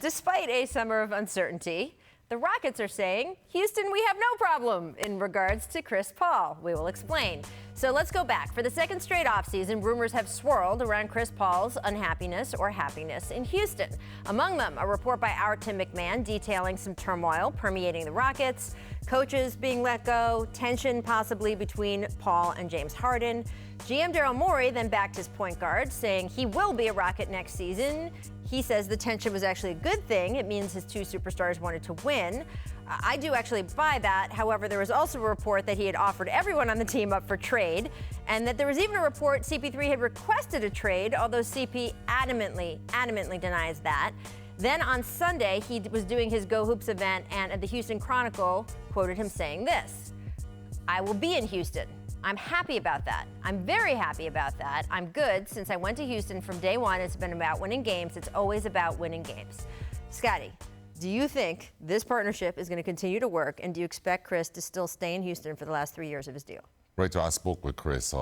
Despite a summer of uncertainty, the Rockets are saying, Houston, we have no problem in regards to Chris Paul. We will explain. So let's go back. For the second straight offseason, rumors have swirled around Chris Paul's unhappiness or happiness in Houston. Among them, a report by our Tim McMahon detailing some turmoil permeating the Rockets, coaches being let go, tension possibly between Paul and James Harden. GM Daryl Morey then backed his point guard, saying he will be a Rocket next season. He says the tension was actually a good thing. It means his two superstars wanted to win. I do actually buy that. However, there was also a report that he had offered everyone on the team up for trade, and that there was even a report CP3 had requested a trade, although CP adamantly denies that. Then on Sunday, he was doing his Go Hoops event, and at the Houston Chronicle quoted him saying this: "I will be in Houston. I'm happy about that. I'm very happy about that. I'm good. Since I went to Houston from day one, it's been about winning games. It's always about winning games." Scottie, do you think this partnership is going to continue to work, and do you expect Chris to still stay in Houston for the last 3 years of his deal? Rachel, I spoke with Chris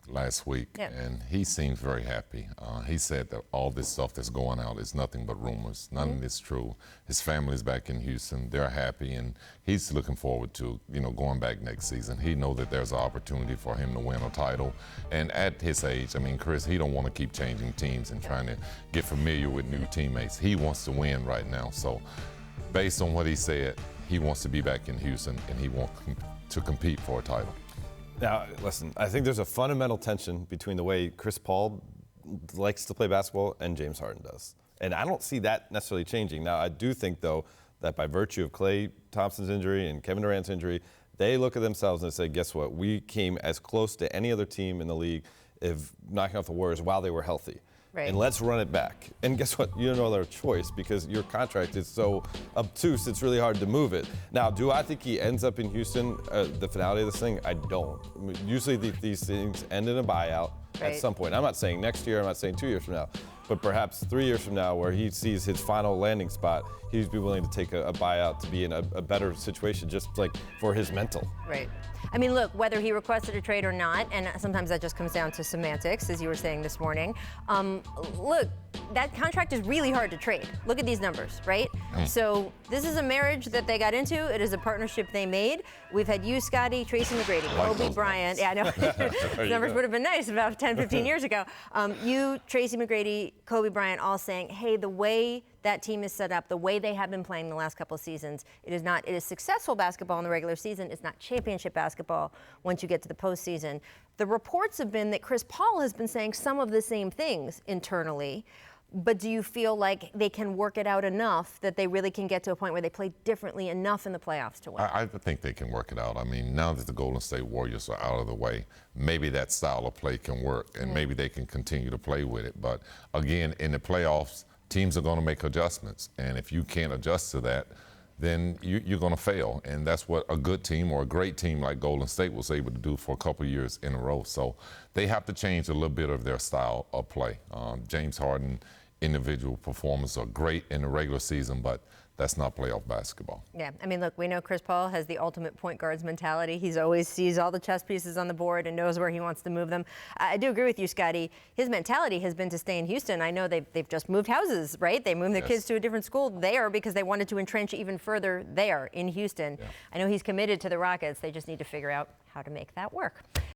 last week, and he seems very happy. He said that all this stuff that's going out is nothing but rumors. None of it's true. His family's back in Houston. They're happy, and he's looking forward to, going back next season. He knows that there's an opportunity for him to win a title. And at his age, Chris, he don't want to keep changing teams and trying to get familiar with new teammates. He wants to win right now. So based on what he said, he wants to be back in Houston, and he wants to compete for a title. Now, listen, I think there's a fundamental tension between the way Chris Paul likes to play basketball and James Harden does. And I don't see that necessarily changing. Now, I do think, though, that by virtue of Klay Thompson's injury and Kevin Durant's injury, they look at themselves and say, guess what? We came as close to any other team in the league of knocking off the Warriors while they were healthy. Right. And let's run it back. And guess what? You don't know their choice because your contract is so obtuse, it's really hard to move it. Now, do I think he ends up in Houston, the finality of this thing? I don't. Usually these things end in a buyout at some point. I'm not saying next year, I'm not saying 2 years from now, but perhaps 3 years from now where he sees his final landing spot, he'd be willing to take a buyout to be in a better situation, just like for his mental. Right. Look, whether he requested a trade or not, and sometimes that just comes down to semantics, as you were saying this morning. Look, that contract is really hard to trade. Look at these numbers, right? So this is a marriage that they got into. It is a partnership they made. We've had you, Scottie, Tracy McGrady, Kobe Bryant. Yeah, I know. Those numbers would have been nice about 10, 15 years ago. You, Tracy McGrady, Kobe Bryant, all saying, hey, the way that team is set up, the way they have been playing the last couple of seasons, it is successful basketball in the regular season. It's not championship basketball once you get to the postseason. The reports have been that Chris Paul has been saying some of the same things internally, but do you feel like they can work it out enough that they really can get to a point where they play differently enough in the playoffs to win? I think they can work it out. Now that the Golden State Warriors are out of the way, maybe that style of play can work, and maybe they can continue to play with it. But again, in the playoffs, teams are going to make adjustments, and if you can't adjust to that, then you're going to fail. And that's what a good team or a great team like Golden State was able to do for a couple of years in a row. So they have to change a little bit of their style of play. James Harden individual performances are great in the regular season, but that's not playoff basketball. Yeah, look, we know Chris Paul has the ultimate point guard's mentality. He's always sees all the chess pieces on the board and knows where he wants to move them. I do agree with you, Scottie. His mentality has been to stay in Houston. I know they've just moved houses, right? They moved their kids to a different school there because they wanted to entrench even further there in Houston. Yeah. I know he's committed to the Rockets. They just need to figure out how to make that work.